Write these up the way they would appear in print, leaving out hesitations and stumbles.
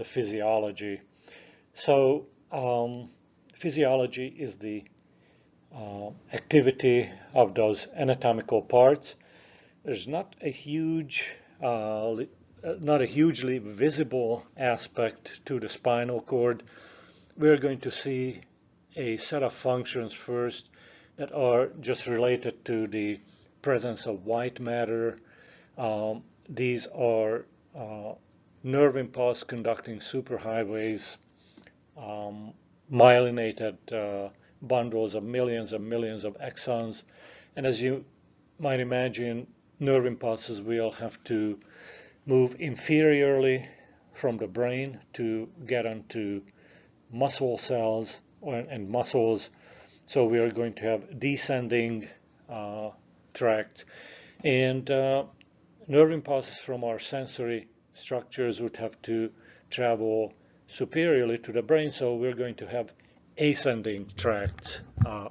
the physiology. So physiology is the activity of those anatomical parts. There's not a hugely visible aspect to the spinal cord. We're going to see a set of functions first that are just related to the presence of white matter. These are nerve impulse conducting superhighways, myelinated bundles of millions and millions of axons. And as you might imagine, nerve impulses will have to move inferiorly from the brain to get onto muscle cells and muscles. So we are going to have descending tracts, and nerve impulses from our sensory structures would have to travel superiorly to the brain, so we're going to have ascending tracts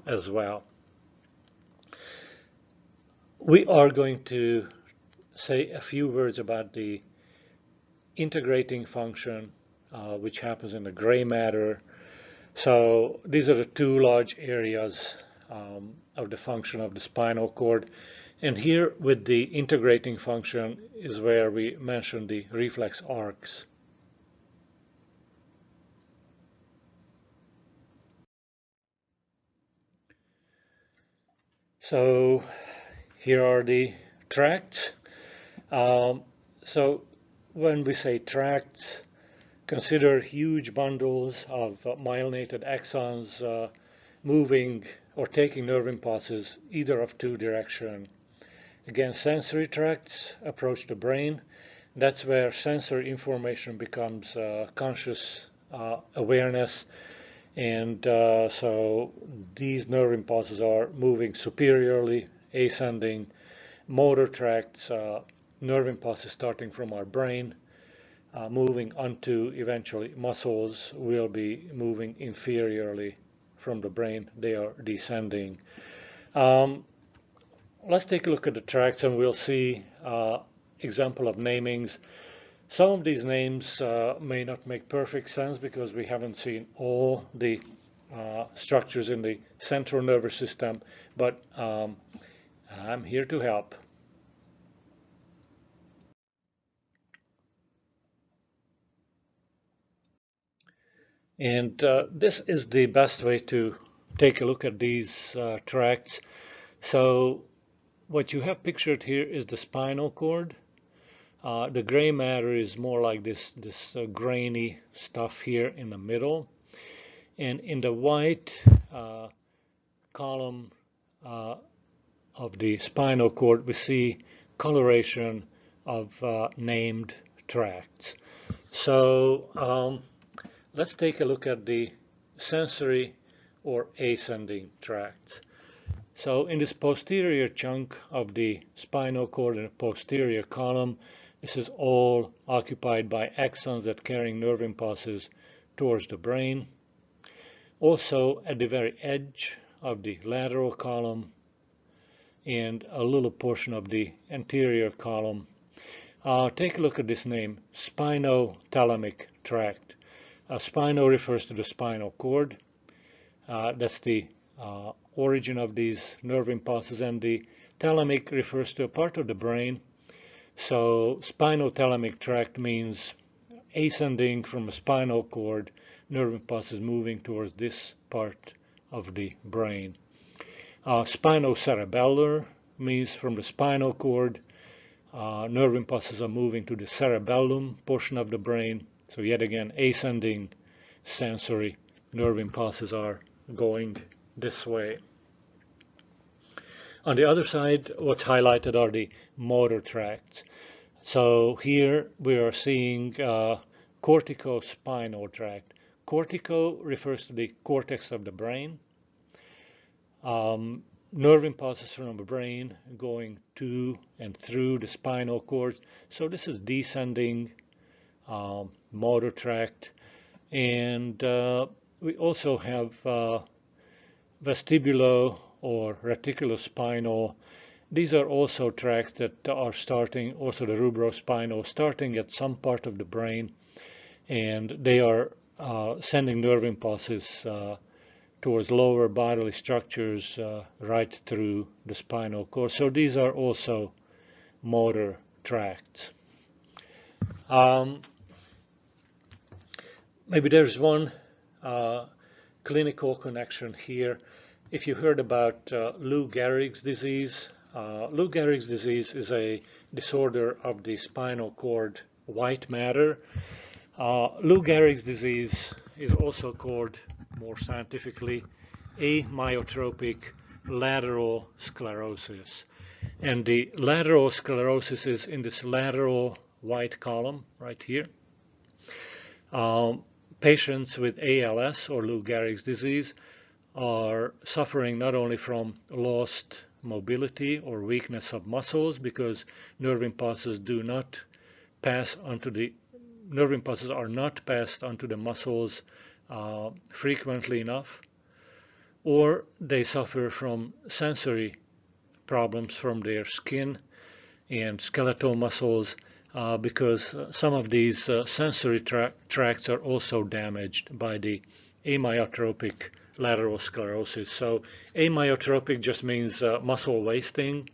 as well. We are going to say a few words about the integrating function, which happens in the gray matter. So these are the two large areas of the function of the spinal cord. And here with the integrating function is where we mention the reflex arcs. So here are the tracts. So when we say tracts, consider huge bundles of myelinated axons moving or taking nerve impulses either of two directions. Again, sensory tracts approach the brain. That's where sensory information becomes conscious awareness. And so these nerve impulses are moving superiorly, ascending. Motor tracts, nerve impulses starting from our brain, moving onto eventually muscles, will be moving inferiorly from the brain. They are descending. Let's take a look at the tracts and we'll see example of namings. Some of these names may not make perfect sense because we haven't seen all the structures in the central nervous system, but I'm here to help. And this is the best way to take a look at these tracts. So what you have pictured here is the spinal cord. The gray matter is more like this grainy stuff here in the middle. And in the white column of the spinal cord, we see coloration of named tracts. So let's take a look at the sensory or ascending tracts. So in this posterior chunk of the spinal cord in the posterior column, this is all occupied by axons that carry nerve impulses towards the brain. Also at the very edge of the lateral column and a little portion of the anterior column. Take a look at this name, spinothalamic tract. Spino refers to the spinal cord. That's the origin of these nerve impulses, and the thalamic refers to a part of the brain. So spinothalamic tract means ascending from a spinal cord, nerve impulses moving towards this part of the brain. Spinocerebellar means from the spinal cord, nerve impulses are moving to the cerebellum portion of the brain. So yet again, ascending sensory nerve impulses are going this way. On the other side, what's highlighted are the motor tracts. So here we are seeing corticospinal tract. Cortico refers to the cortex of the brain. Nerve impulses from the brain going to and through the spinal cord. So this is descending motor tract. And we also have vestibulo or reticulospinal. These are also tracts that are starting, also the rubrospinal, starting at some part of the brain and they are sending nerve impulses towards lower bodily structures right through the spinal cord. So these are also motor tracts. Maybe there's one clinical connection here. If you heard about Lou Gehrig's disease, Lou Gehrig's disease is a disorder of the spinal cord white matter. Lou Gehrig's disease is also called, more scientifically, amyotropic lateral sclerosis. And the lateral sclerosis is in this lateral white column right here. Patients with ALS or Lou Gehrig's disease are suffering not only from lost mobility or weakness of muscles, because nerve impulses are not passed onto the muscles frequently enough, or they suffer from sensory problems from their skin and skeletal muscles, because some of these sensory tracts are also damaged by the amyotropic lateral sclerosis. So amyotropic just means muscle wasting.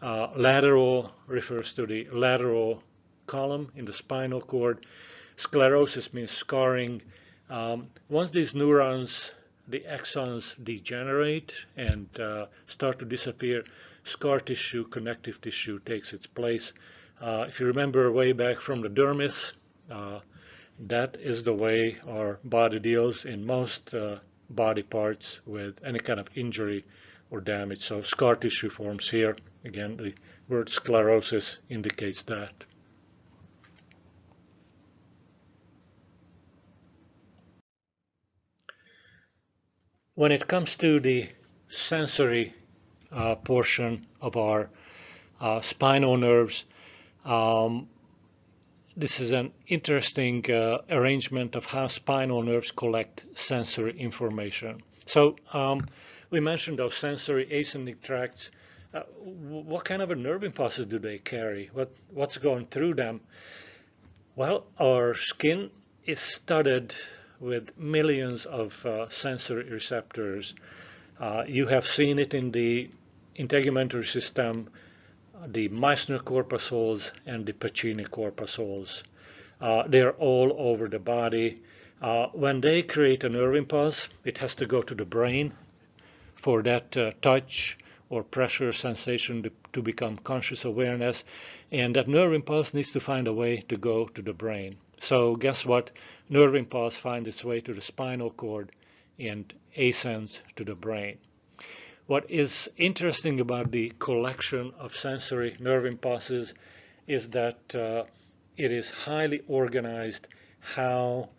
Lateral refers to the lateral column in the spinal cord. Sclerosis means scarring. Once these neurons, the axons, degenerate and start to disappear, scar tissue, connective tissue takes its place. If you remember way back from the dermis, that is the way our body deals in most body parts with any kind of injury or damage. So scar tissue forms here. Again, the word sclerosis indicates that. When it comes to the sensory portion of our spinal nerves, this is an interesting arrangement of how spinal nerves collect sensory information. So we mentioned those sensory ascending tracts. What kind of a nerve impulses do they carry? What's going through them? Well, our skin is studded with millions of sensory receptors. You have seen it in the integumentary system, the Meissner corpuscles and the Pacini corpuscles. They're all over the body. When they create a nerve impulse, it has to go to the brain for that touch or pressure sensation to become conscious awareness, and that nerve impulse needs to find a way to go to the brain. So guess what? Nerve impulse finds its way to the spinal cord and ascends to the brain. What is interesting about the collection of sensory nerve impulses is that it is highly organized how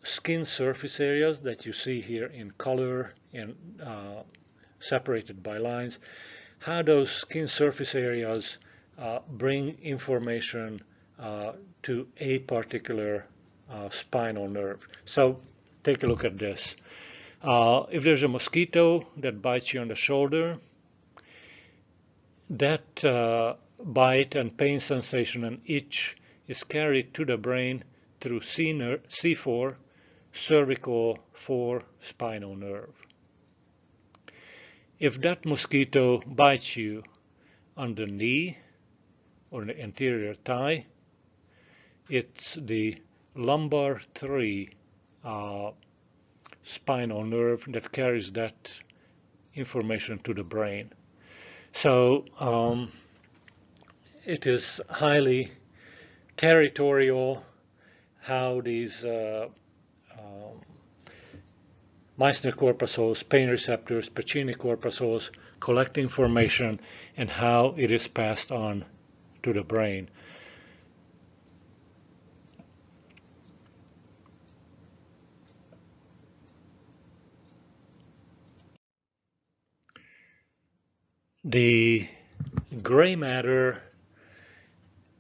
skin surface areas that you see here in color and separated by lines, how those skin surface areas bring information to a particular spinal nerve. So take a look at this. If there's a mosquito that bites you on the shoulder, that bite and pain sensation and itch is carried to the brain through C4, cervical 4 spinal nerve. If that mosquito bites you on the knee or the anterior thigh, it's the lumbar 3 spinal nerve that carries that information to the brain. So it is highly territorial how these Meissner corpuscles, pain receptors, Pacini corpuscles collect information and how it is passed on to the brain. The gray matter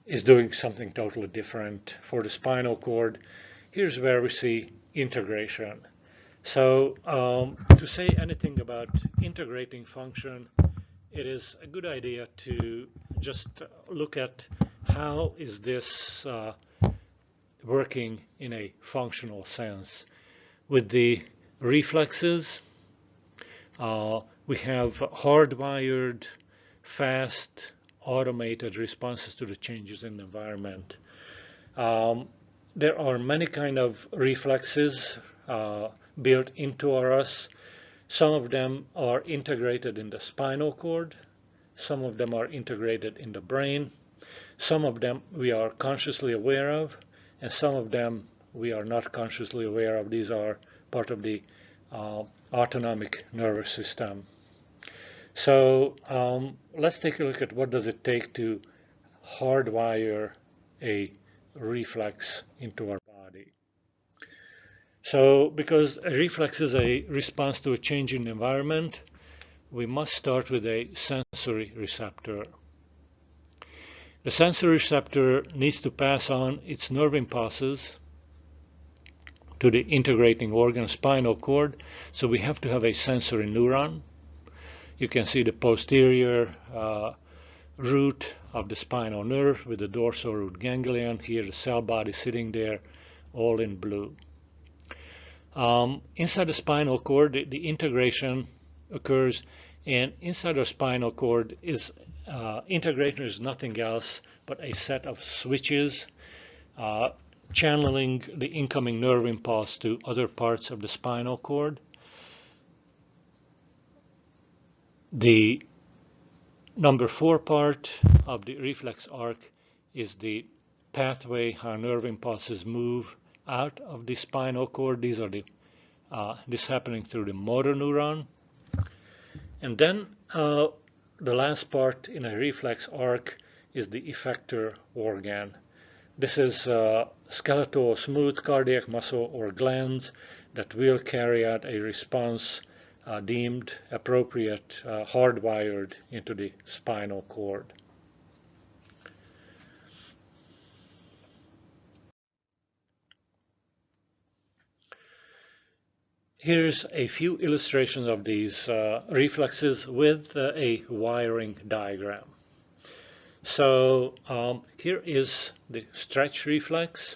is doing something totally different for the spinal cord. Here's where we see integration. So to say anything about integrating function, it is a good idea to just look at how is this working in a functional sense. With the reflexes, we have hardwired, fast, automated responses to the changes in the environment. There are many kind of reflexes built into us. Some of them are integrated in the spinal cord. Some of them are integrated in the brain. Some of them we are consciously aware of, and some of them we are not consciously aware of. These are part of the autonomic nervous system. So let's take a look at what does it take to hardwire a reflex into our body. So because a reflex is a response to a change in the environment, we must start with a sensory receptor. The sensory receptor needs to pass on its nerve impulses to the integrating organ, spinal cord, so we have to have a sensory neuron. You can see the posterior root of the spinal nerve with the dorsal root ganglion, here the cell body sitting there, all in blue. Inside the spinal cord, the integration occurs, and inside the spinal cord is integration is nothing else but a set of switches channeling the incoming nerve impulse to other parts of the spinal cord. The number 4 part of the reflex arc is the pathway how nerve impulses move out of the spinal cord. These are this happening through the motor neuron. And then the last part in a reflex arc is the effector organ. This is skeletal smooth cardiac muscle or glands that will carry out a response deemed appropriate, hardwired into the spinal cord. Here's a few illustrations of these reflexes with a wiring diagram. So here is the stretch reflex.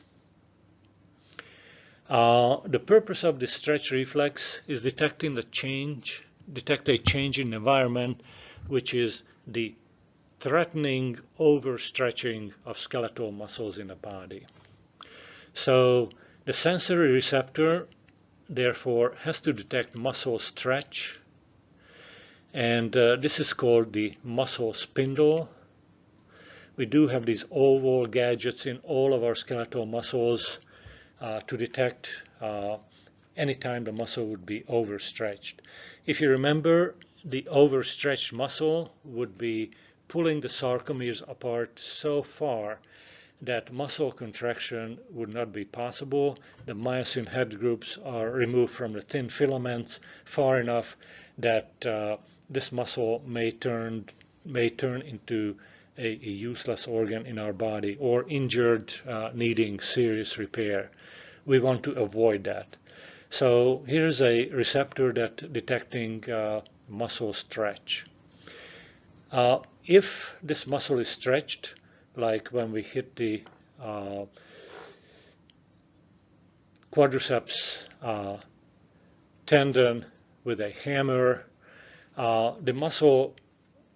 The purpose of the stretch reflex is detect a change in environment, which is the threatening overstretching of skeletal muscles in the body. So the sensory receptor therefore has to detect muscle stretch, and this is called the muscle spindle. We do have these oval gadgets in all of our skeletal muscles to detect anytime the muscle would be overstretched. If you remember, the overstretched muscle would be pulling the sarcomeres apart so far that muscle contraction would not be possible. The myosin head groups are removed from the thin filaments far enough that this muscle may turn into a useless organ in our body or injured, needing serious repair. We want to avoid that. So here's a receptor that detecting muscle stretch. If this muscle is stretched, like when we hit the quadriceps tendon with a hammer, the muscle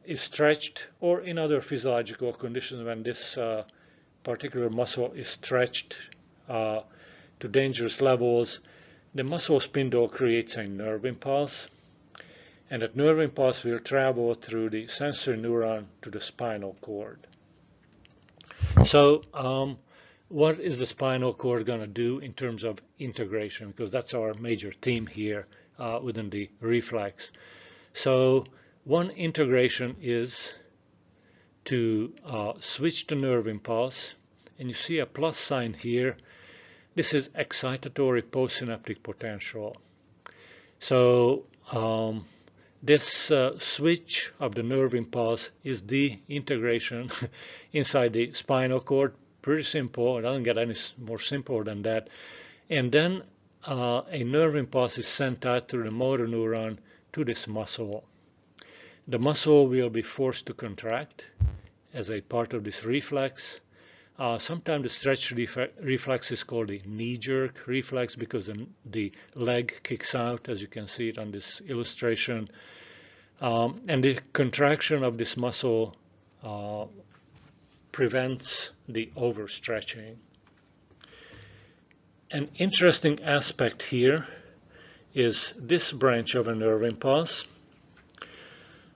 is stretched, or in other physiological conditions when this particular muscle is stretched to dangerous levels, the muscle spindle creates a nerve impulse, and that nerve impulse will travel through the sensory neuron to the spinal cord. So what is the spinal cord going to do in terms of integration? Because that's our major theme here within the reflex. So one integration is to switch the nerve impulse, and you see a plus sign here. This is excitatory postsynaptic potential. So this switch of the nerve impulse is the integration inside the spinal cord. Pretty simple. It doesn't get any more simple than that. And then a nerve impulse is sent out through the motor neuron to this muscle. The muscle will be forced to contract as a part of this reflex. Sometimes the stretch reflex is called a knee-jerk reflex because the leg kicks out, as you can see it on this illustration. And the contraction of this muscle prevents the overstretching. An interesting aspect here is this branch of a nerve impulse.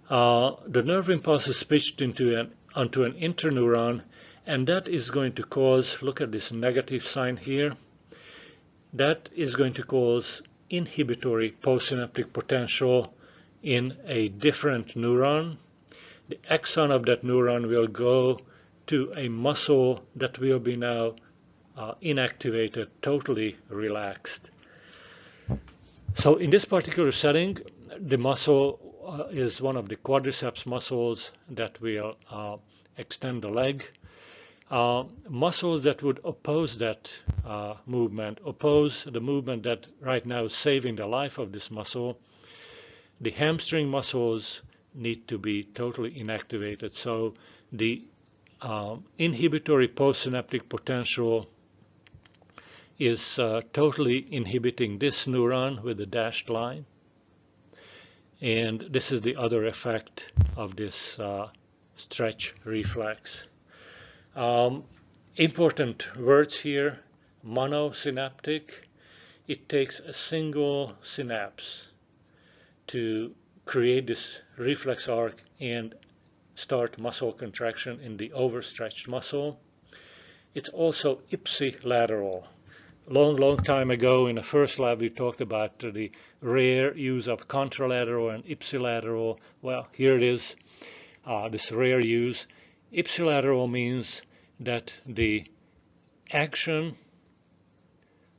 The nerve impulse is switched onto an interneuron, and that is going to cause, look at this negative sign here, that is going to cause inhibitory postsynaptic potential in a different neuron. The axon of that neuron will go to a muscle that will be now inactivated, totally relaxed. So in this particular setting, the muscle is one of the quadriceps muscles that will extend the leg. Muscles that would oppose that movement, oppose the movement that right now is saving the life of this muscle, the hamstring muscles need to be totally inactivated. So the inhibitory postsynaptic potential is totally inhibiting this neuron with the dashed line. And this is the other effect of this stretch reflex. Important words here: monosynaptic. It takes a single synapse to create this reflex arc and start muscle contraction in the overstretched muscle. It's also ipsilateral. Long time ago in the first lab we talked about the rare use of contralateral and ipsilateral. Well, here it is, this rare use. Ipsilateral means that the action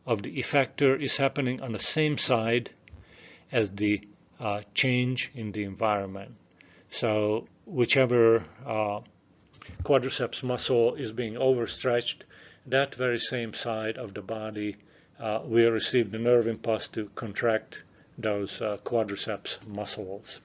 of the effector is happening on the same side as the change in the environment. So whichever quadriceps muscle is being overstretched, that very same side of the body will receive the nerve impulse to contract those quadriceps muscles.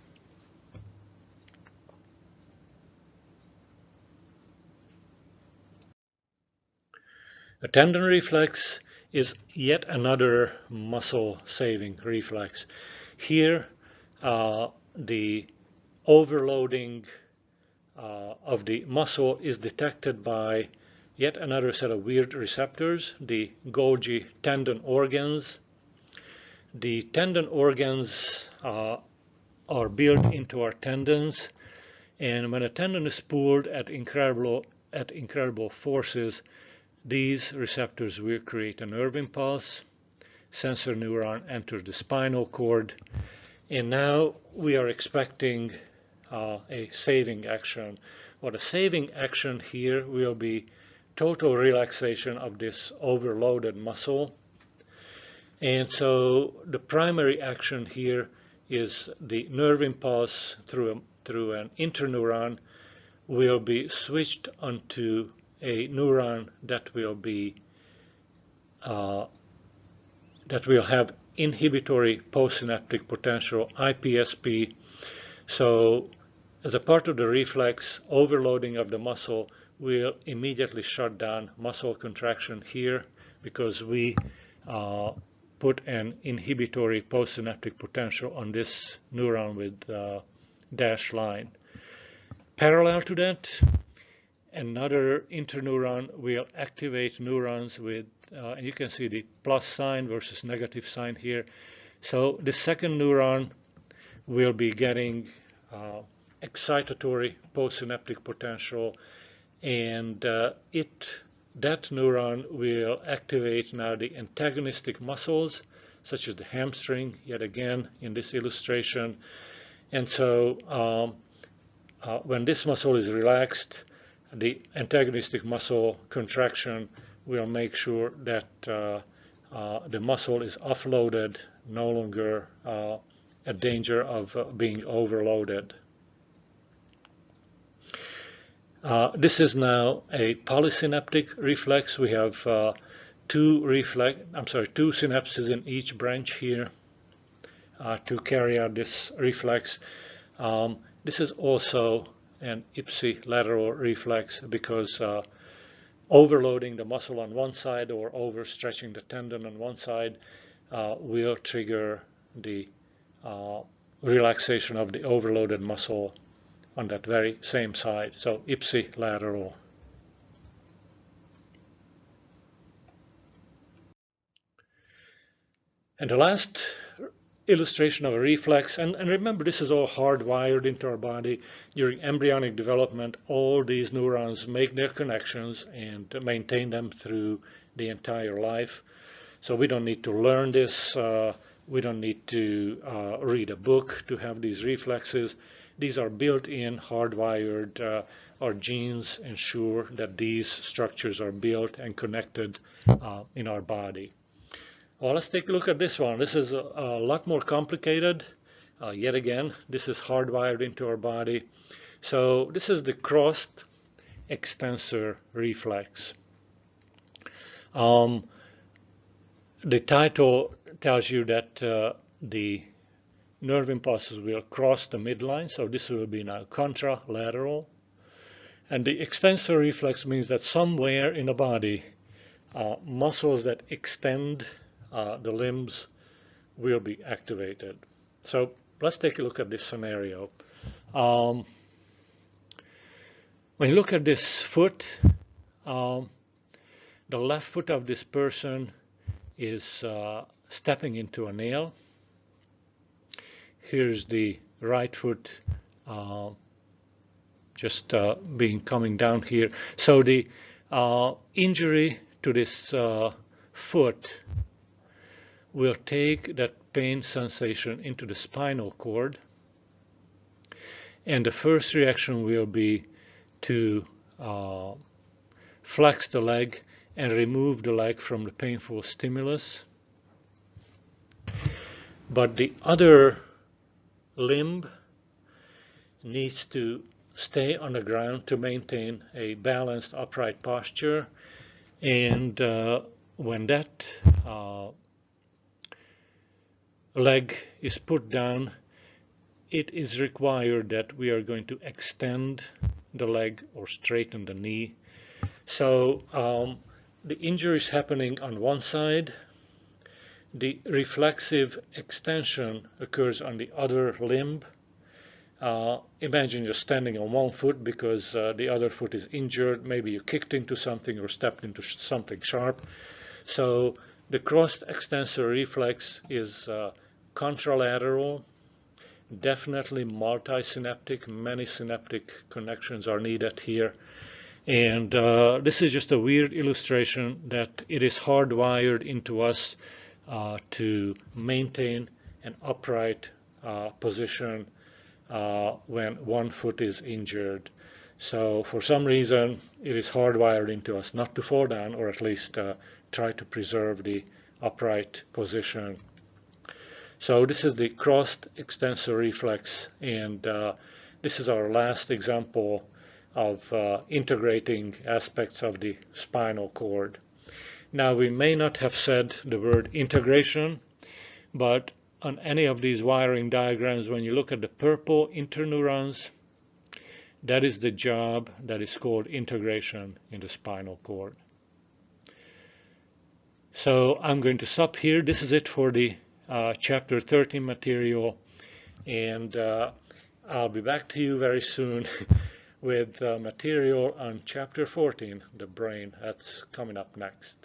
A tendon reflex is yet another muscle-saving reflex. Here, the overloading of the muscle is detected by yet another set of weird receptors, the Golgi tendon organs. The tendon organs are built into our tendons, and when a tendon is pulled at incredible forces, these receptors will create a nerve impulse. Sensor neuron enters the spinal cord, and now we are expecting a saving action. Well, the saving action here will be total relaxation of this overloaded muscle. And so the primary action here is the nerve impulse through an interneuron will be switched onto a neuron that will have inhibitory postsynaptic potential, IPSP. So as a part of the reflex, overloading of the muscle will immediately shut down muscle contraction here because we put an inhibitory postsynaptic potential on this neuron with dashed line. Parallel to that, another interneuron will activate neurons with, and you can see the plus sign versus negative sign here. So the second neuron will be getting excitatory postsynaptic potential, and that neuron will activate now the antagonistic muscles, such as the hamstring, yet again in this illustration. And so when this muscle is relaxed, the antagonistic muscle contraction will make sure that the muscle is offloaded, no longer at danger of being overloaded. This is now a polysynaptic reflex. We have two synapses in each branch here to carry out this reflex. This is also an ipsilateral reflex because overloading the muscle on one side or overstretching the tendon on one side will trigger the relaxation of the overloaded muscle on that very same side. So ipsilateral. And the last illustration of a reflex, and remember this is all hardwired into our body. During embryonic development, all these neurons make their connections and maintain them through the entire life. So we don't need to learn this, we don't need to read a book to have these reflexes. These are built-in, hardwired. Our genes ensure that these structures are built and connected in our body. Well, let's take a look at this one. This is a lot more complicated. Yet again, this is hardwired into our body. So this is the crossed extensor reflex. The title tells you that the nerve impulses will cross the midline, so this will be now contralateral. And the extensor reflex means that somewhere in the body, muscles that extend the limbs will be activated. So let's take a look at this scenario. When you look at this foot, the left foot of this person is stepping into a nail. Here's the right foot just coming down here. So the injury to this foot will take that pain sensation into the spinal cord, and the first reaction will be to flex the leg and remove the leg from the painful stimulus. But the other limb needs to stay on the ground to maintain a balanced upright posture, and when that leg is put down, it is required that we are going to extend the leg or straighten the knee. So the injury is happening on one side. The reflexive extension occurs on the other limb. Imagine you're standing on one foot because the other foot is injured. Maybe you kicked into something or stepped into something sharp. So the crossed extensor reflex is contralateral, definitely multisynaptic. Many synaptic connections are needed here. And this is just a weird illustration that it is hardwired into us to maintain an upright position when one foot is injured. So for some reason it is hardwired into us not to fall down, or at least try to preserve the upright position. So this is the crossed extensor reflex, and this is our last example of integrating aspects of the spinal cord. Now we may not have said the word integration, but on any of these wiring diagrams, when you look at the purple interneurons, that is the job that is called integration in the spinal cord. So I'm going to stop here. This is it for the chapter 13 material, and I'll be back to you very soon with material on chapter 14, the brain. That's coming up next.